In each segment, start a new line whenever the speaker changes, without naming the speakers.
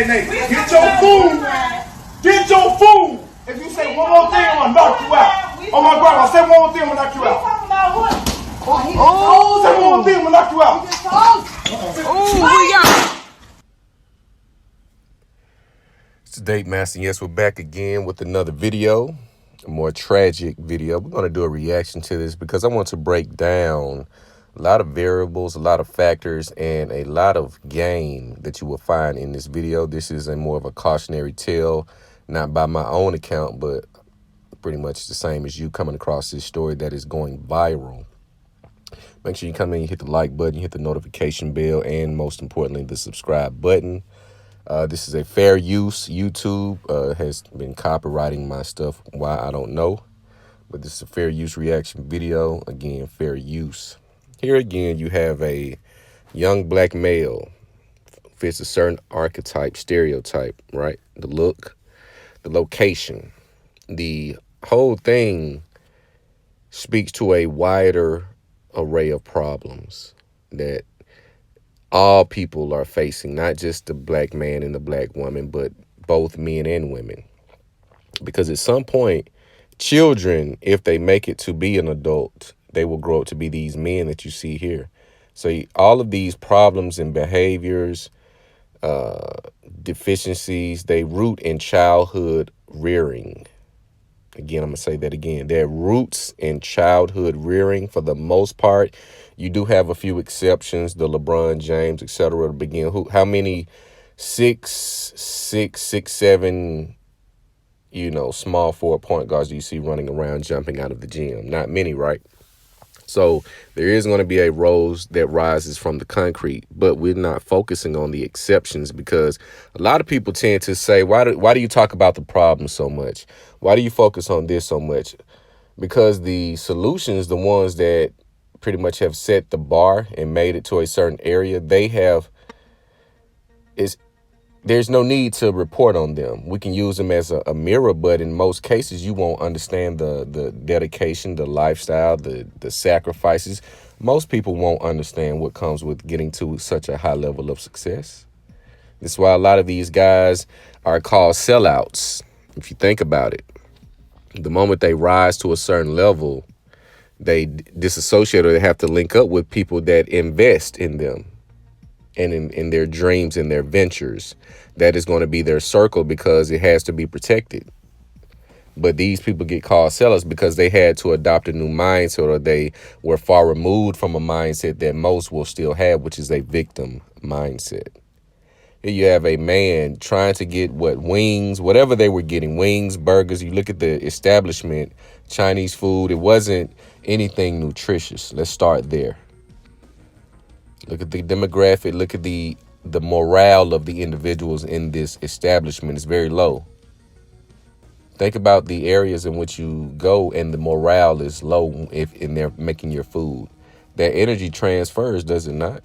Get your food. Get your food. If you say one more thing, I'm gonna knock you out. Oh my grandma, say one more thing, I'm gonna knock you out. Oh, say one more thing, I'm gonna knock you out.
It's Date Master. Yes, we're back again with another video, a more tragic video. We're going to do a reaction to this because I want to break down a lot of variables, a lot of factors, and a lot of game that you will find in this video. This is a more of a cautionary tale, not by my own account, but pretty much the same as you coming across this story that is going viral. Make sure you come in, you hit the like button, you hit the notification bell, and most importantly, the subscribe button. This is a fair use. YouTube has been copyrighting my stuff. Why, I don't know. But this is a fair use reaction video. Again, fair use. Here again, you have a young black male. Fits a certain archetype, stereotype, right? The look, the location. The whole thing speaks to a wider array of problems that all people are facing, not just the black man and the black woman, but both men and women. Because at some point, children, if they make it to be an adult, they will grow up to be these men that you see here. So all of these problems and behaviors, deficiencies, they root in childhood rearing. Again, I'm going to say that again. Their roots in childhood rearing for the most part. You do have a few exceptions, the LeBron James, etc. to begin. How many 6'7", small forward point guards do you see running around jumping out of the gym? Not many, right? So there is going to be a rose that rises from the concrete, but we're not focusing on the exceptions because a lot of people tend to say, why do you talk about the problem so much? Why do you focus on this so much? Because the solutions, the ones that pretty much have set the bar and made it to a certain area, there's no need to report on them. We can use them as a mirror, but in most cases, you won't understand the dedication, the lifestyle, the sacrifices. Most people won't understand what comes with getting to such a high level of success. That's why a lot of these guys are called sellouts. If you think about it, the moment they rise to a certain level, they disassociate or they have to link up with people that invest in them and in their dreams and their ventures. That is going to be their circle because it has to be protected. But these people get called sellers because they had to adopt a new mindset, or they were far removed from a mindset that most will still have, which is a victim mindset. Here you have a man trying to get wings, whatever they were getting, wings, burgers. You look at the establishment, Chinese food, it wasn't anything nutritious. Let's start there. Look at the demographic. Look at the morale of the individuals in this establishment is very low. Think about the areas in which you go and the morale is low if they're making your food. That energy transfers, does it not?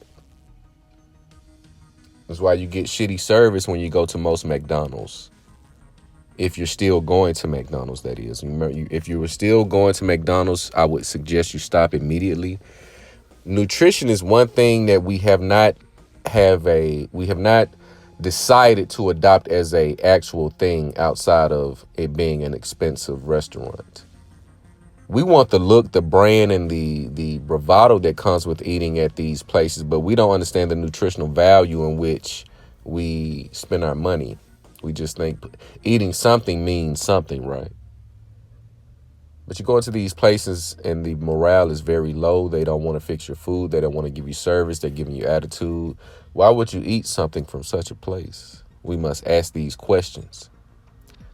That's why you get shitty service when you go to most McDonald's. If you're still going to McDonald's, that is. If you were still going to McDonald's, I would suggest you stop immediately. Nutrition is one thing that we have not decided to adopt as a actual thing outside of it being an expensive restaurant. We want the look, the brand, and the bravado that comes with eating at these places, but we don't understand the nutritional value in which we spend our money. We just think eating something means something, right? But you go into these places and the morale is very low. They don't want to fix your food. They don't want to give you service. They're giving you attitude. Why would you eat something from such a place? We must ask these questions.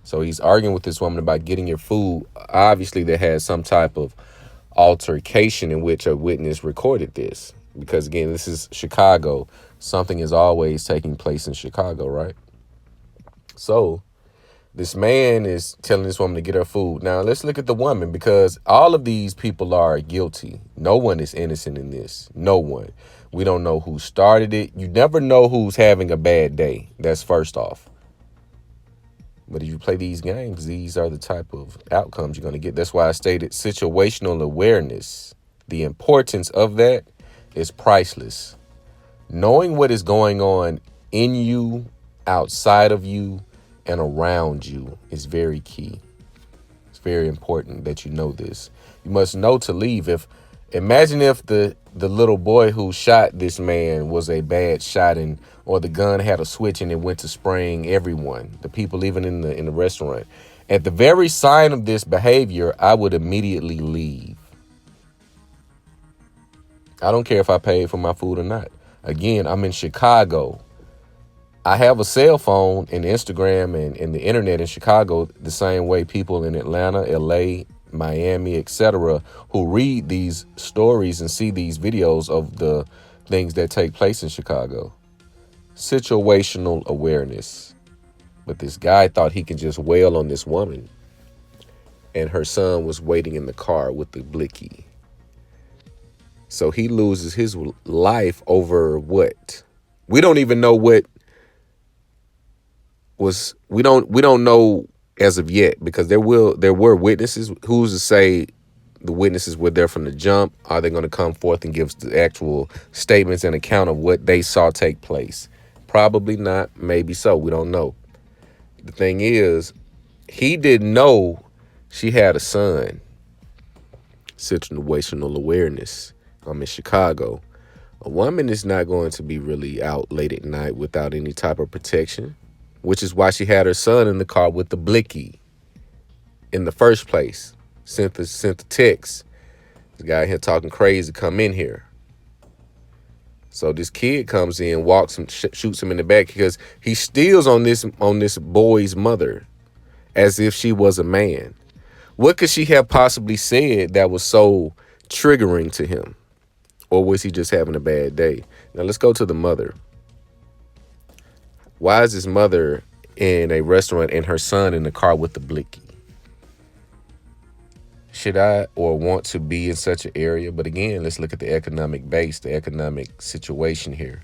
So he's arguing with this woman about getting your food. Obviously, there has some type of altercation in which a witness recorded this. Because, again, this is Chicago. Something is always taking place in Chicago, right? So this man is telling this woman to get her food. Now, let's look at the woman, because all of these people are guilty. No one is innocent in this. No one. We don't know who started it. You never know who's having a bad day. That's first off. But if you play these games, these are the type of outcomes you're going to get. That's why I stated situational awareness. The importance of that is priceless. Knowing what is going on in you outside of you and around you is very key. It's very important that you know this. You must know to leave. Imagine if the little boy who shot this man was a bad shot, and or the gun had a switch and it went to spraying everyone, the people even in the restaurant. At the very sign of this behavior, I would immediately leave. I don't care if I paid for my food or not. Again, I'm in Chicago. I have a cell phone and Instagram and the internet in Chicago the same way people in Atlanta, LA, Miami, etc., who read these stories and see these videos of the things that take place in Chicago. Situational awareness. But this guy thought he could just wail on this woman, and her son was waiting in the car with the blicky. So he loses his life over what? We don't even know what was. We don't know as of yet, because there were witnesses. Who's to say the witnesses were there from the jump? Are they going to come forth and give the actual statements and account of what they saw take place? Probably not. Maybe so. We don't know. The thing is, he didn't know she had a son. Situational awareness. I'm in Chicago. A woman is not going to be really out late at night without any type of protection, which is why she had her son in the car with the blicky in the first place. Sent the text. This guy here talking crazy, come in here. So this kid comes in, walks him, shoots him in the back because he steals on this boy's mother as if she was a man. What could she have possibly said that was so triggering to him? Or was he just having a bad day? Now let's go to the mother. Why is this mother in a restaurant and her son in the car with the blicky? Should I or want to be in such an area? But again, let's look at the economic base, the economic situation here.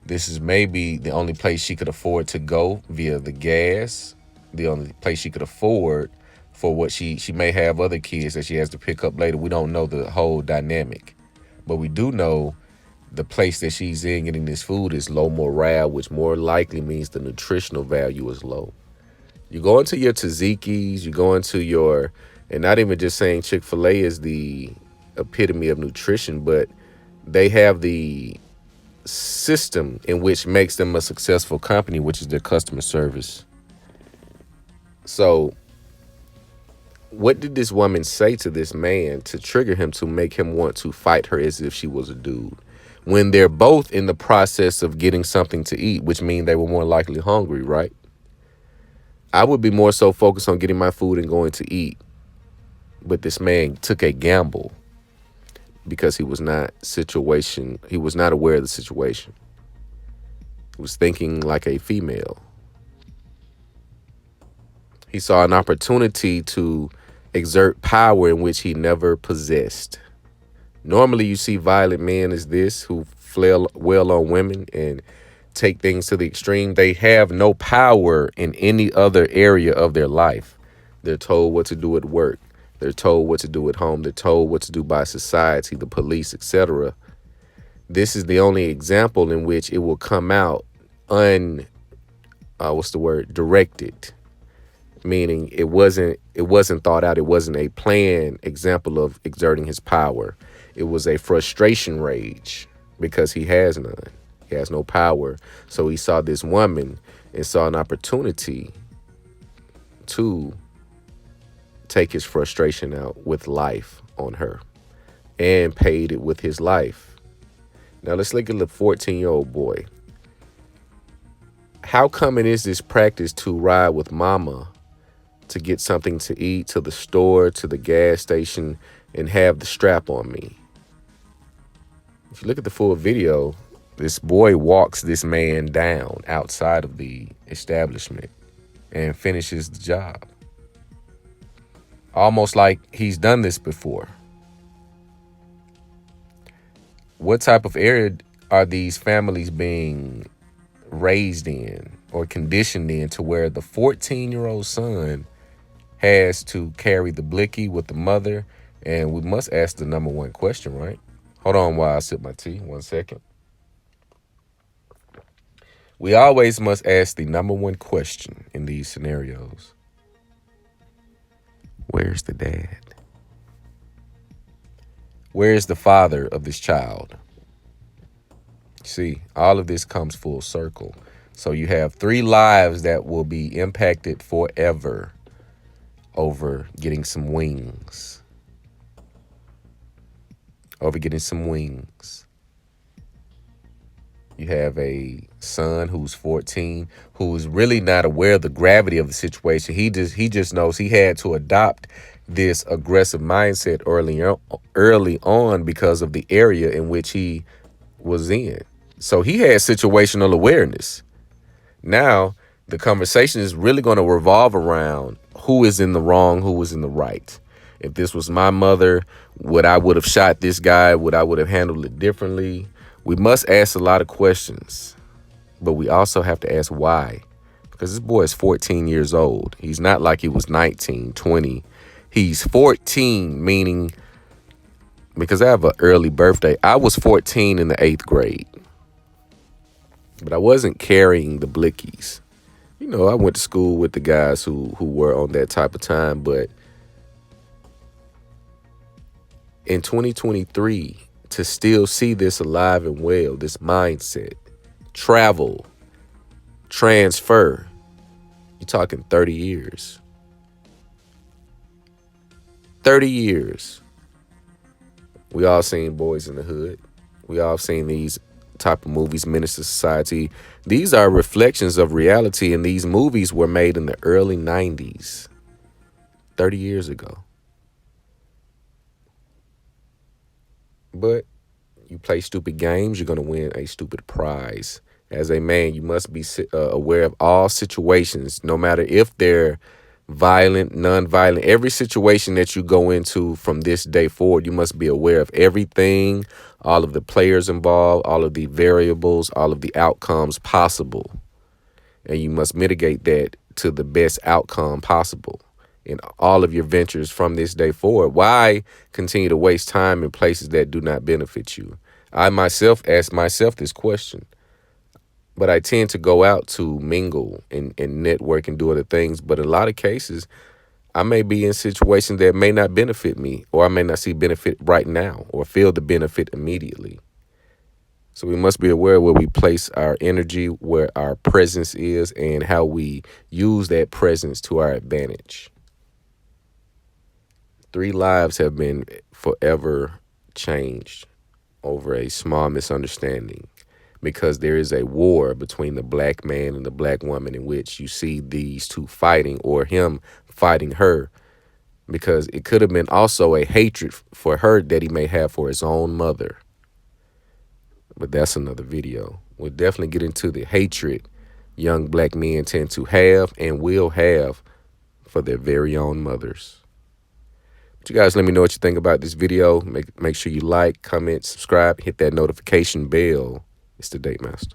This is maybe the only place she could afford to go via the gas, the only place she could afford for what she may have other kids that she has to pick up later. We don't know the whole dynamic, but we do know the place that she's in getting this food is low morale, which more likely means the nutritional value is low. You go into your Tzatziki's, you go into your, and not even just saying Chick-fil-A is the epitome of nutrition, but they have the system in which makes them a successful company, which is their customer service. So what did this woman say to this man to trigger him to make him want to fight her as if she was a dude? When they're both in the process of getting something to eat, which means they were more likely hungry, right? I would be more so focused on getting my food and going to eat. But this man took a gamble because he was not aware of the situation. He was thinking like a female. He saw an opportunity to exert power in which he never possessed. Normally you see violent men as this who flail well on women and take things to the extreme. They have no power in any other area of their life. They're told what to do at work. They're told what to do at home. They're told what to do by society, the police, etc. This is the only example in which it will come out directed. Meaning it wasn't thought out. It wasn't a planned example of exerting his power. It was a frustration rage because he has none. He has no power. So he saw this woman and saw an opportunity to take his frustration out with life on her and paid it with his life. Now let's look at the 14-year-old boy. How common is this practice to ride with mama to get something to eat, to the store, to the gas station, and have the strap on me? If you look at the full video, this boy walks this man down outside of the establishment and finishes the job. Almost like he's done this before. What type of area are these families being raised in or conditioned in to where the 14-year-old son has to carry the blicky with the mother? And we must ask the number one question, right? Hold on while I sip my tea. 1 second. We always must ask the number one question in these scenarios. Where's the dad? Where's the father of this child? See, all of this comes full circle. So you have 3 lives that will be impacted forever over getting some wings. Over getting some wings. You have a son who's 14, who's really not aware of the gravity of the situation. He just knows he had to adopt this aggressive mindset early on because of the area in which he was in. So he had situational awareness. Now, the conversation is really going to revolve around who is in the wrong, who is in the right. If this was my mother, would have shot this guy? Would have handled it differently? We must ask a lot of questions, but we also have to ask why. Because this boy is 14 years old. He's not like he was 19, 20. He's 14, meaning, because I have an early birthday, I was 14 in the 8th grade. But I wasn't carrying the blickies. You know, I went to school with the guys who were on that type of time. But in 2023, to still see this alive and well, this mindset, travel, transfer, you're talking 30 years. 30 years. We all seen Boys in the Hood. We all seen these type of movies, Menace to Society. These are reflections of reality, and these movies were made in the early 90s, 30 years ago. But you play stupid games, you're going to win a stupid prize. As a man, you must be aware of all situations, no matter if they're violent, non-violent. Every situation that you go into from this day forward, you must be aware of everything, all of the players involved, all of the variables, all of the outcomes possible. And you must mitigate that to the best outcome possible in all of your ventures from this day forward. Why continue to waste time in places that do not benefit you? I myself ask myself this question. But I tend to go out to mingle and network and do other things. But in a lot of cases, I may be in situations that may not benefit me, or I may not see benefit right now or feel the benefit immediately. So we must be aware where we place our energy, where our presence is, and how we use that presence to our advantage. 3 lives have been forever changed over a small misunderstanding. Because there is a war between the black man and the black woman in which you see these two fighting, or him fighting her, because it could have been also a hatred for her that he may have for his own mother. But that's another video. We'll definitely get into the hatred young black men tend to have and will have for their very own mothers. But you guys let me know what you think about this video. Make sure you like, comment, subscribe, hit that notification bell. It's the Date Master.